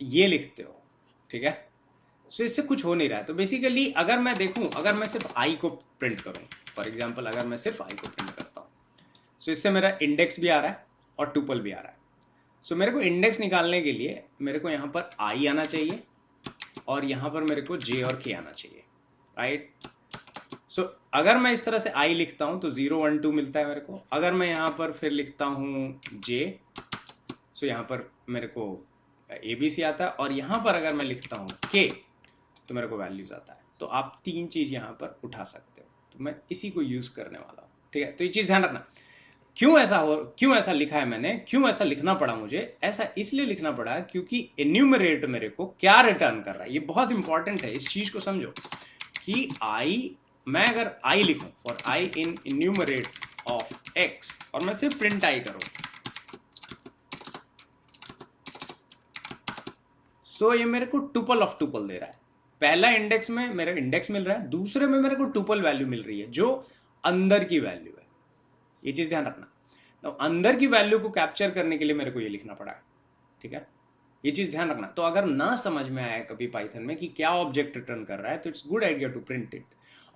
ये लिखते हो, ठीक है, तो इससे कुछ हो नहीं रहा है। तो बेसिकली अगर मैं देखूं, अगर मैं सिर्फ आई को प्रिंट करूं, फॉर एग्जांपल अगर मैं सिर्फ आई को प्रिंट करता हूं, तो इससे मेरा इंडेक्स भी आ रहा है और टुपल भी आ रहा है। सो मेरे को इंडेक्स निकालने के लिए मेरे को यहां पर आई आना चाहिए और यहां पर मेरे को जे और के आना चाहिए, राइट। सो अगर मैं इस तरह से आई लिखता हूं तो 0, 1, 2 मिलता है मेरे को। अगर मैं यहां पर फिर लिखता हूं जे, सो यहां पर मेरे को ए बी सी आता है, और यहां पर अगर मैं लिखता हूं के तो मेरे को वैल्यूज आता है। तो आप तीन चीज यहां पर उठा सकते हो। तो मैं इसी को यूज करने वाला हूं, ठीक है। तो ये चीज ध्यान रखना, क्यों ऐसा लिखा है मैंने, क्यों ऐसा लिखना पड़ा मुझे, ऐसा इसलिए लिखना पड़ा क्योंकि एन्यूमरेट मेरे को क्या रिटर्न कर रहा है, ये बहुत इंपॉर्टेंट है। इस चीज को समझो कि मैं अगर आई लिखूं, for I in enumerate of x, और मैं सिर्फ प्रिंट आई करूं, सो ये मेरे को टुपल ऑफ टुपल दे रहा है। पहला इंडेक्स में मेरा इंडेक्स मिल रहा है, दूसरे में मेरे को टुपल वैल्यू मिल रही है जो अंदर की वैल्यू है। ये चीज ध्यान रखना। तो अंदर की वैल्यू को कैप्चर करने के लिए मेरे को ये लिखना पड़ा है, ठीक है। ये चीज ध्यान रखना। तो अगर ना समझ में आया कभी पाइथन में कि क्या ऑब्जेक्ट रिटर्न कर रहा है, तो it's good idea to print it.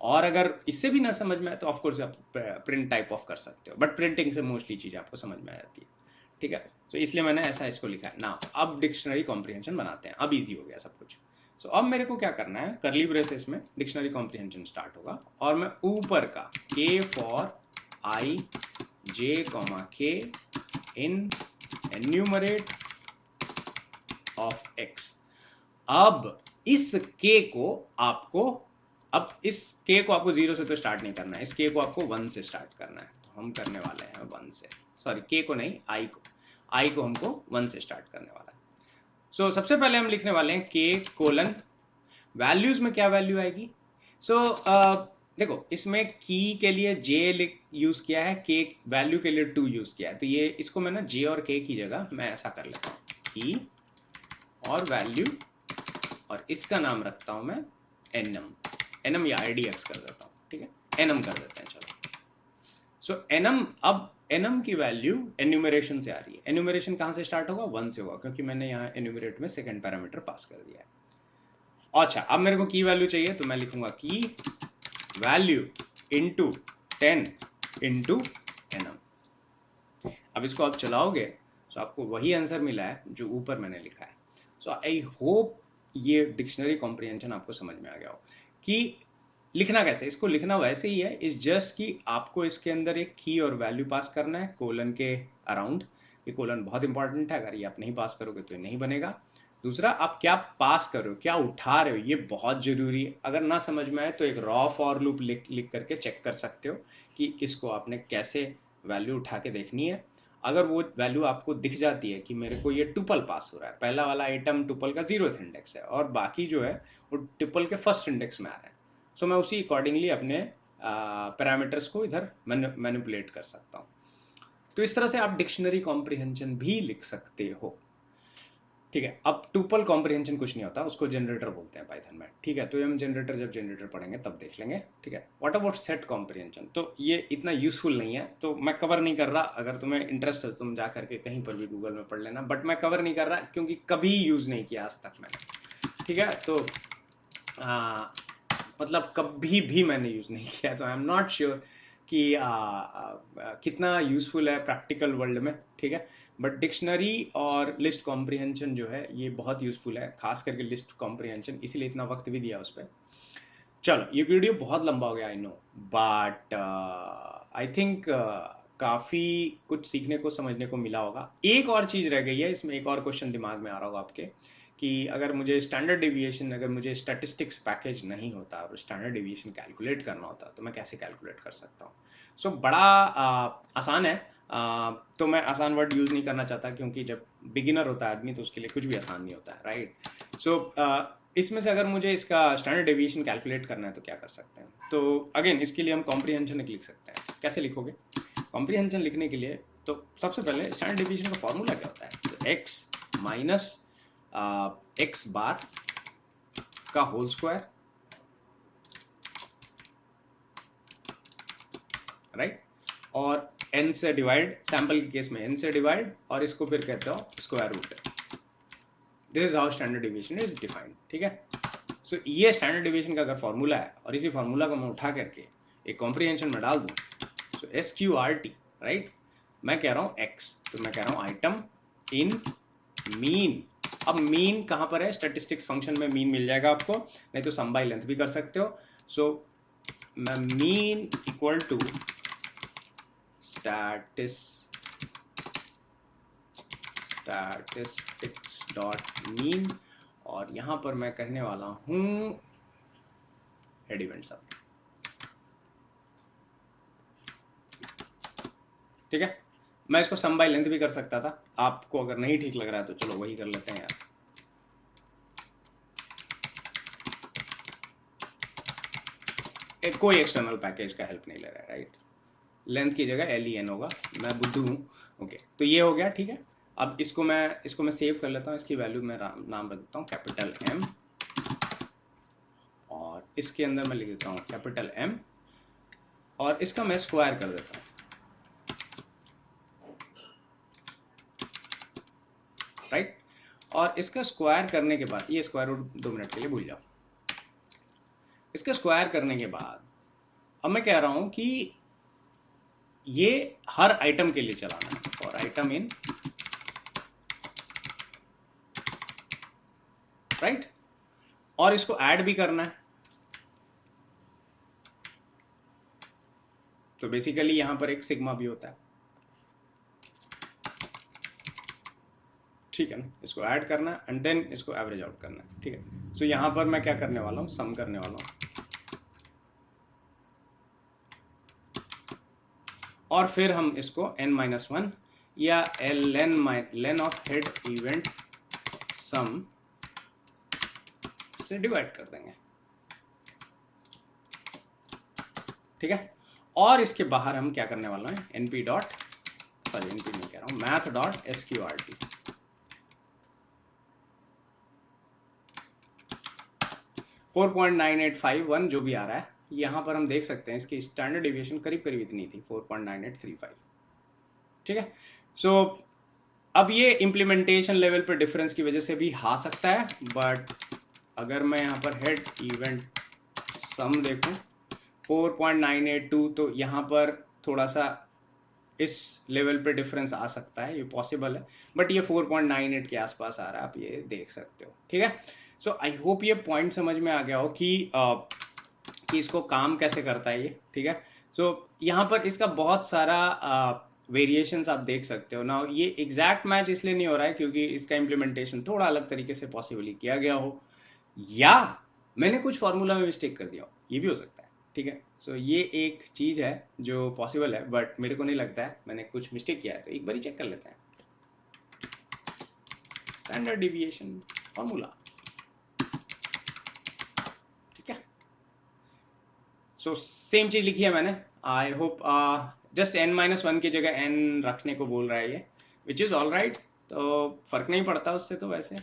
और अगर इससे भी ना समझ में आए तो ऑफकोर्स आप प्रिंट टाइप ऑफ कर सकते हो, बट प्रिंटिंग से मोस्टली चीज आपको समझ में आ जाती है, ठीक है। तो इसलिए मैंने ऐसा इसको लिखा है ना। अब डिक्शनरी कॉम्प्रिहेंशन बनाते हैं, अब इजी हो गया सब कुछ। सो अब मेरे को क्या करना है, करली ब्रेसेस में डिक्शनरी कॉम्प्रिहेंशन स्टार्ट होगा, और मैं ऊपर का के फॉर आई जे कॉमा के इन एन्यूमरेट ऑफ एक्स। अब इस के को आपको अब इस के को आपको 0 से तो स्टार्ट नहीं करना है, इस के को आपको 1 से स्टार्ट करना है। तो हम करने वाले हैं 1 से, सॉरी के को नहीं, आई को हमको 1 से स्टार्ट करने वाला है। सो सबसे पहले हम लिखने वाले हैं के कोलन, वैल्यूज में क्या वैल्यू आएगी। सो देखो, इसमें की के लिए जे यूज किया है, के वैल्यू के लिए 2 यूज किया है। तो ये इसको मैं ना जे और के की जगह मैं ऐसा कर लेता हूँ, की और वैल्यू, और इसका नाम रखता हूं मैं एनम या आईडीएक्स कर देता हूं, ठीक है, एनम कर देते हैं चलो। सो एनम, अब एनम की वैल्यू एन्यूमरेशन से आ रही है। एन्यूमरेशन कहां से स्टार्ट होगा, 1 से होगा, क्योंकि मैंने यहाँ एन्यूमरेट में सेकंड पैरामीटर पास कर दिया है। अच्छा, अब मेरे को की वैल्यू चाहिए, तो मैं लिखूंगा की वैल्यू इंटू 10 इंटू एनम। अब इसको आप चलाओगे तो आपको वही आंसर मिला है जो ऊपर मैंने लिखा है। सो आई होप ये डिक्शनरी कॉम्प्रिहेंशन आपको समझ में आ गया हो कि लिखना कैसे। इसको लिखना वैसे ही है, इस जस्ट कि आपको इसके अंदर एक की और वैल्यू पास करना है कोलन के अराउंड, ये कोलन बहुत इंपॉर्टेंट है, अगर ये आप नहीं पास करोगे तो ये नहीं बनेगा। दूसरा, आप क्या पास कर रहे हो, क्या उठा रहे हो, ये बहुत जरूरी है। अगर ना समझ में आए तो एक रॉ फॉर लूप लिख लिख करके चेक कर सकते हो कि इसको आपने कैसे वैल्यू उठा के देखनी है। अगर वो वैल्यू आपको दिख जाती है कि मेरे को ये टुपल पास हो रहा है, पहला वाला आइटम टुपल का 0th इंडेक्स है और बाकी जो है वो टुपल के फर्स्ट इंडेक्स में आ रहा है, सो मैं उसी अकॉर्डिंगली अपने पैरामीटर्स को इधर मैनिपुलेट कर सकता हूँ। तो इस तरह से आप डिक्शनरी कॉम्प्रिहेंशन भी लिख सकते हो। ठीक है, अब टुपल कॉम्प्रिहेंशन कुछ नहीं होता, उसको जनरेटर बोलते हैं पाइथन में। ठीक है, तो हम जनरेटर जब जनरेटर पढ़ेंगे तब देख लेंगे। ठीक है, व्हाट अबाउट सेट कॉम्प्रिहेंशन, तो ये इतना यूजफुल नहीं है तो मैं कवर नहीं कर रहा। अगर तुम्हें इंटरेस्ट है तुम जा करके कहीं पर भी गूगल में पढ़ लेना, बट मैं कवर नहीं कर रहा क्योंकि कभी यूज नहीं किया आज तक मैंने। ठीक है, तो मतलब कभी भी मैंने यूज नहीं किया, तो आई एम नॉट श्योर कि कितना यूजफुल है प्रैक्टिकल वर्ल्ड में। ठीक है, बट डिक्शनरी और लिस्ट कॉम्प्रिहेंशन जो है ये बहुत यूजफुल है, खास करके लिस्ट कॉम्प्रिहेंशन, इसीलिए इतना वक्त भी दिया उस पर। चलो, ये वीडियो बहुत लंबा हो गया I know, but I think काफ़ी कुछ सीखने को समझने को मिला होगा। एक और चीज़ रह गई है इसमें, एक और क्वेश्चन दिमाग में आ रहा होगा आपके कि अगर मुझे स्टैंडर्ड डेविएशन, अगर मुझे स्टैटिस्टिक्स पैकेज नहीं होता और स्टैंडर्ड डेविएशन कैलकुलेट करना होता तो मैं कैसे कैलकुलेट कर सकता हूँ। सो बड़ा आसान है। तो मैं आसान वर्ड यूज़ नहीं करना चाहता क्योंकि जब बिगिनर होता है आदमी तो उसके लिए कुछ भी आसान नहीं होता है, राइट। सो इसमें से अगर मुझे इसका स्टैंडर्ड डेविएशन कैलकुलेट करना है तो क्या कर सकते हैं। तो अगेन इसके लिए हम कॉम्प्रिहेंशन लिख सकते हैं। कैसे लिखोगे कॉम्प्रिहेंशन लिखने के लिए, तो सबसे पहले स्टैंडर्ड डेविएशन का फॉर्मूला क्या होता है, तो x माइनस एक्स बार का होल स्क्वायर, राइट, और n से डिवाइड, सैंपल के केस में n से डिवाइड, और इसको फिर कहते हो square root. This is how standard deviation is defined. ठीक है, सो ये स्टैंडर्ड डेविएशन का अगर फॉर्मूला है और इसी फॉर्मूला को मैं उठा करके एक कॉम्प्रिहेंशन में डाल दूं, सो SQRT, राइट, मैं कह रहा हूँ x, तो मैं कह रहा हूँ आइटम इन मीन। अब मीन कहाँ पर है, स्टैटिस्टिक्स फंक्शन में मीन मिल जाएगा आपको, नहीं तो सम बाय लेंथ भी कर सकते हो। सो मैं mean equal to statistics dot mean, और यहां पर मैं कहने वाला हूं हेड इवेंट सब। ठीक है, मैं इसको सम बाय लेंथ भी कर सकता था, आपको अगर नहीं ठीक लग रहा है तो चलो वही कर लेते हैं यार। कोई एक्सटर्नल पैकेज का हेल्प नहीं ले रहा है, राइट। लेंथ की जगह LEN होगा, मैं बुद्धू हूँ। ओके, तो ये हो गया। ठीक है, अब इसको मैं सेव कर लेता हूँ, इसकी वैल्यू मैं नाम रख देता हूँ कैपिटल M, और इसके अंदर मैं लिख देता हूँ कैपिटल M, और इसका मैं स्क्वायर कर देता हूँ, राइट। और इसका स्क्वायर करने के बाद, ये स्क्वायर रूट 2 मिनट के लिए भूल जाओ। इसका स्क्वायर करने के बाद अब मैं कह रहा हूं कि ये हर आइटम के लिए चलाना है, और आइटम इन, राइट, और इसको ऐड भी करना है। तो बेसिकली यहां पर एक सिग्मा भी होता है, ठीक है ना, इसको ऐड करना है एंड देन इसको एवरेज आउट करना है। ठीक है, सो यहां पर मैं क्या करने वाला हूं, सम करने वाला हूं, और फिर हम इसको n-1 या लेन ऑफ हेड इवेंट सम से डिवाइड कर देंगे। ठीक है, और इसके बाहर हम क्या करने वाला है, np नहीं कह रहा हूं, मैथ डॉट SQRT। 4.9851 जो भी आ रहा है, यहां पर हम देख सकते हैं इसकी स्टैंडर्ड डेविएशन करीब करीब इतनी थी, 4.9835। ठीक है, सो अब ये इम्प्लीमेंटेशन लेवल पर डिफरेंस की वजह से भी आ सकता है, बट अगर मैं यहाँ पर हेड इवेंट सम देखूं 4.982, तो यहाँ पर थोड़ा सा इस लेवल पे डिफरेंस आ सकता है, ये पॉसिबल है, बट ये 4.98 के आसपास आ रहा है, आप ये देख सकते हो। ठीक है, सो आई होप ये पॉइंट समझ में आ गया हो कि इसको काम कैसे करता है ये। ठीक है, सो यहाँ पर इसका बहुत सारा वेरिएशंस आप देख सकते हो ना। ये एग्जैक्ट मैच इसलिए नहीं हो रहा है क्योंकि इसका इम्प्लीमेंटेशन थोड़ा अलग तरीके से पॉसिबली किया गया हो, या मैंने कुछ फार्मूला में मिस्टेक कर दिया हो, ये भी हो सकता है। ठीक है, सो ये एक चीज़ है जो पॉसिबल है, बट मेरे को नहीं लगता है मैंने कुछ मिस्टेक किया है, तो एक बार ही चेक कर लेते हैं। स्टैंडर्ड डिविएशन फार्मूला, ठीक है। सो सेम चीज़ लिखी है मैंने। आई होप जस्ट n-1 की जगह n रखने को बोल रहा है ये, विच इज़ ऑल राइट। तो फर्क नहीं पड़ता उससे तो वैसे।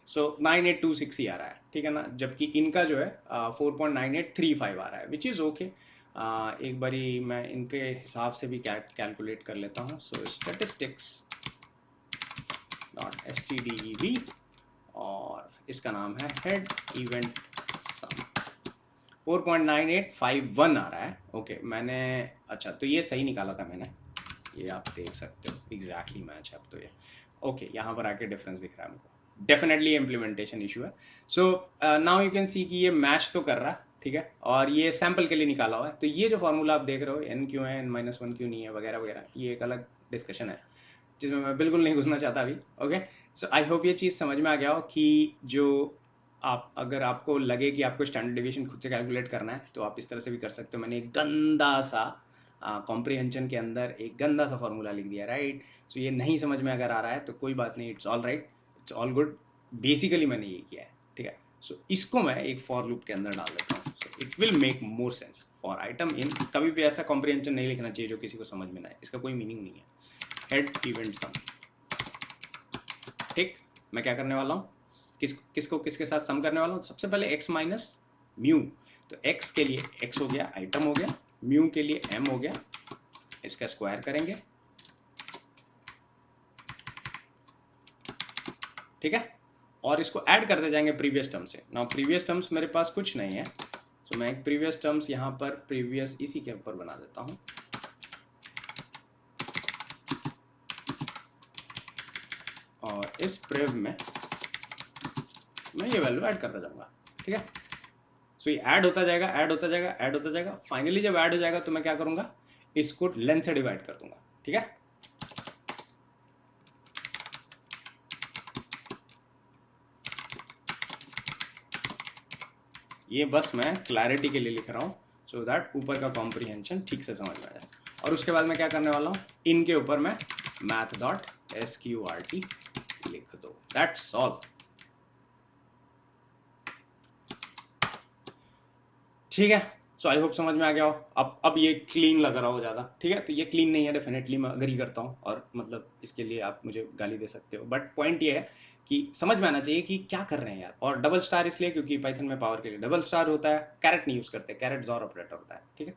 सो 9826 ही आ रहा है, ठीक है ना, जबकि इनका जो है 4.9835 आ रहा है, विच इज़ ओके। एक बारी मैं इनके हिसाब से भी कैलकुलेट कर लेता हूँ। सो स्टेटिस्टिक्स डॉट stdev, और इसका नाम है हेड इवेंट सम। 4.9851 आ रहा है। ओके मैंने, अच्छा तो ये सही निकाला था मैंने, ये आप देख सकते हो एग्जैक्टली मैच है अब तो ये। ओके यहाँ पर आके डिफरेंस दिख रहा है हमको, डेफिनेटली इम्प्लीमेंटेशन इशू है। So now you can see कि ये मैच तो कर रहा है, ठीक है, और ये सैम्पल के लिए निकाला हुआ है। तो ये जो फार्मूला आप देख रहे हो n क्यों है, n-1 क्यों नहीं है, वगैरह वगैरह, ये एक अलग डिस्कशन है जिसमें मैं बिल्कुल नहीं घुसना चाहता अभी। ओके, सो आई होप ये चीज़ समझ में आ गया हो कि जो आप, अगर आपको लगे कि आपको स्टैंडर्ड डिवीजन खुद से कैलकुलेट करना है तो आप इस तरह से भी कर सकते हो। मैंने एक गंदा सा कॉम्प्रिहेंशन के अंदर एक गंदा सा फॉर्मूला लिख दिया, राइट। सो ये नहीं समझ में अगर आ रहा है तो कोई बात नहीं, it's all right, it's all good. Basically मैंने ये किया है, ठीक है। सो इसको मैं एक फॉर लूप के अंदर डाल देता हूँ, so it will make more sense for item इन। कभी भी ऐसा कॉम्प्रिहेंशन नहीं लिखना चाहिए जो किसी को समझ में ना आए, इसका कोई मीनिंग नहीं है। हेड इवेंट सम, ठीक। मैं क्या करने वाला हूँ, किसको किसके साथ सम करने वाला हूँ। सबसे पहले x माइनस म्यू, तो x के लिए x हो गया, आइटम हो गया, म्यू के लिए m हो गया, इसका स्क्वायर करेंगे, ठीक है, और इसको ऐड करते जाएंगे प्रीवियस टर्म से। नाउ प्रीवियस टर्म्स मेरे पास कुछ नहीं है, तो मैं एक प्रीवियस टर्म्स यहाँ पर प्रीवियस इसी के ऊपर बना देता हूँ, और इस प्रिव में मैं ये वैल्यू ऐड करता जाऊंगा, ठीक है। सो ये ऐड होता जाएगा, ऐड होता जाएगा, ऐड होता जाएगा। फाइनली जब ऐड हो जाएगा तो मैं क्या करूंगा, इसको लेंथ से डिवाइड कर दूंगा, ठीक है। ये बस मैं क्लैरिटी के लिए लिख रहा हूँ, सो दैट ऊपर का कॉम्प्रिहेंशन ठीक से समझ में आ जाए। और उसके बाद मैं क्या करने वाला हूँ, इनके ऊपर मैं मैथ डॉट sqrt लिख दो, दैट्स ऑल। ठीक है, सो आई होप समझ में आ गया हो। अब ये क्लीन लग रहा हो ज़्यादा, ठीक है। तो ये क्लीन नहीं है, डेफिनेटली मैं अग्री करता हूँ, और मतलब इसके लिए आप मुझे गाली दे सकते हो, बट पॉइंट ये है कि समझ में आना चाहिए कि क्या कर रहे हैं यार। और डबल स्टार इसलिए क्योंकि पाइथन में पावर के लिए डबल स्टार होता है, कैरेट नहीं यूज़ करते, कैरेट जॉर ऑपरेटर होता है, ठीक है।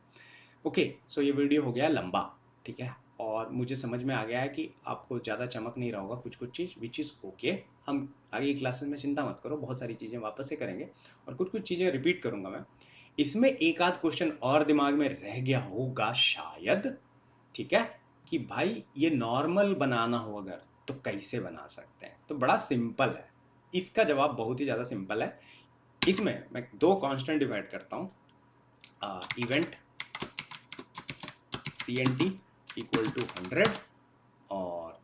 ओके, सो ये वीडियो हो गया लंबा, ठीक है, और मुझे समझ में आ गया है कि आपको ज़्यादा चमक नहीं रहा होगा कुछ कुछ चीज़, विच इज़ ओके। हम आगे की क्लासेस में चिंता मत करो, बहुत सारी चीज़ें वापस से करेंगे, और कुछ कुछ चीज़ें रिपीट करूंगा मैं। इसमें एक आध क्वेश्चन और दिमाग में रह गया होगा शायद, ठीक है, कि भाई ये नॉर्मल बनाना हो अगर तो कैसे बना सकते हैं। तो बड़ा सिंपल है, इसका जवाब बहुत ही ज़्यादा सिंपल है। इसमें मैं दो कांस्टेंट डिवाइड करता हूँ, इवेंट CNT इक्वल टू 100 और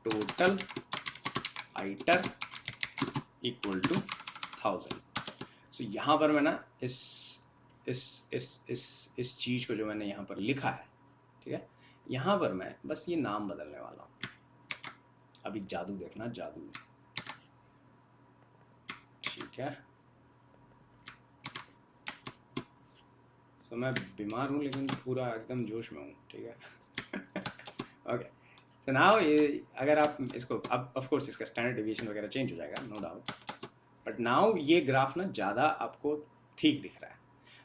टोटल आइटर इक्वल टू 1000। सो यहाँ पर मैं ना इस चीज को जो मैंने यहाँ पर लिखा है, ठीक है, यहाँ पर मैं बस ये नाम बदलने वाला हूँ। अभी जादू देखना, जादू, ठीक है। तो मैं बीमार हूँ लेकिन पूरा एकदम जोश में हूँ, ठीक है। ओके, सो नाउ ये अगर आप इसको, अब ऑफ कोर्स इसका स्टैंडर्ड डिवीजन वगैरह चेंज हो जाएगा, नो डाउट, बट नाउ ये ग्राफ ना ज़्यादा आपको ठीक दिख रहा है।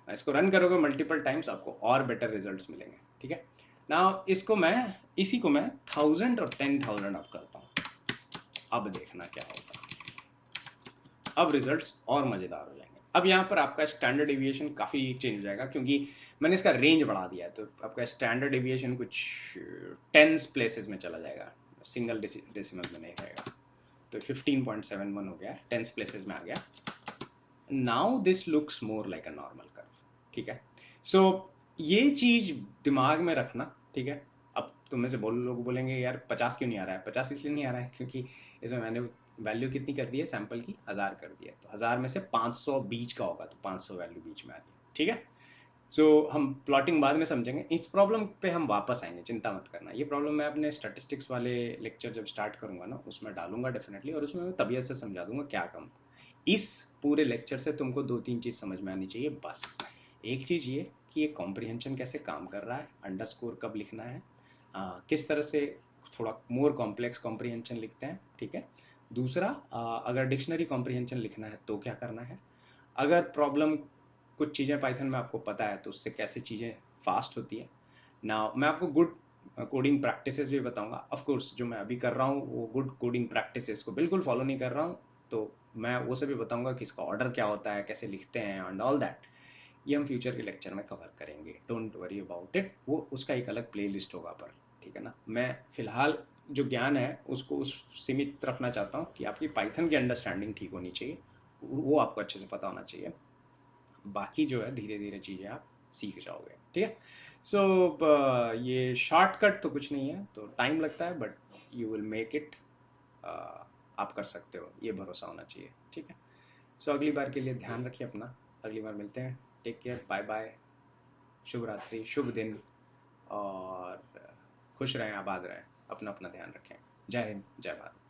इसको रन करोगे मल्टीपल टाइम्स, आपको और बेटर रिजल्ट्स मिलेंगे, ठीक है। नाउ इसको मैं, इसी को मैं 1000 और 10,000 अब करता हूँ। अब देखना क्या होगा, अब रिजल्ट्स और मज़ेदार हो जाएंगे। अब यहाँ पर आपका स्टैंडर्ड डेविएशन काफ़ी चेंज हो जाएगा, क्योंकि मैंने इसका रेंज बढ़ा दिया है, तो आपका स्टैंडर्ड डेविएशन कुछ टेंस प्लेसेस में चला जाएगा, सिंगल डेसिमल में नहीं रहेगा। तो 15.71 हो गया, टेंस प्लेसेस में आ गया। Now this looks more like a normal curve, ठीक है। सो ये चीज दिमाग में रखना, ठीक है। अब तुम में से लोग बोलेंगे यार 50 क्यों नहीं आ रहा है? 50 इसलिए नहीं आ रहा है क्योंकि इसमें मैंने वैल्यू कितनी कर दी है सैंपल की, 1000 कर दी है, तो 1000 में से 500 बीच का होगा, तो 500 वैल्यू बीच में आ रही है, ठीक है। सो हम प्लॉटिंग बाद में समझेंगे, इस प्रॉब्लम पे हम वापस आएंगे, चिंता मत करना। ये प्रॉब्लम मैं अपने स्टैटिस्टिक्स वाले लेक्चर जब स्टार्ट करूंगा ना, उसमें डालूंगा डेफिनेटली, और उसमें मैं तबियत से समझा दूंगा क्या कम। इस पूरे लेक्चर से तुमको दो तीन चीज़ समझ में आनी चाहिए बस। एक चीज़ ये कि ये कॉम्प्रिहेंशन कैसे काम कर रहा है, अंडरस्कोर कब लिखना है, किस तरह से थोड़ा मोर कॉम्प्लेक्स कॉम्प्रिहेंशन लिखते हैं, ठीक है। दूसरा, अगर डिक्शनरी कॉम्प्रिहेंशन लिखना है तो क्या करना है। अगर प्रॉब्लम कुछ चीज़ें पाइथन में आपको पता है तो उससे कैसे चीज़ें फास्ट होती है ना। मैं आपको गुड कोडिंग प्रैक्टिसेस भी बताऊंगा। ऑफ कोर्स जो मैं अभी कर रहा हूँ वो गुड कोडिंग प्रैक्टिसेस को बिल्कुल फॉलो नहीं कर रहा हूँ, तो मैं वो से भी बताऊंगा कि इसका ऑर्डर क्या होता है, कैसे लिखते हैं एंड ऑल दैट। ये हम फ्यूचर के लेक्चर में कवर करेंगे, डोंट वरी अबाउट इट, वो उसका एक अलग प्ले लिस्ट होगा पर, ठीक है ना। मैं फिलहाल जो ज्ञान है उसको उस सीमित रखना चाहता हूँ कि आपकी पाइथन की अंडरस्टैंडिंग ठीक होनी चाहिए, वो आपको अच्छे से पता होना चाहिए। बाकी जो है धीरे धीरे चीज़ें आप सीख जाओगे, ठीक है। सो ये शॉर्टकट तो कुछ नहीं है, तो टाइम लगता है but you will make it. आप कर सकते हो, ये भरोसा होना चाहिए, ठीक है। सो अगली बार के लिए ध्यान रखिए अपना, अगली बार मिलते हैं। टेक केयर, बाय बाय, शुभ रात्रि, शुभ दिन, और खुश रहें, आबाद रहें, अपना अपना ध्यान रखें। जय हिंद, जय भारत।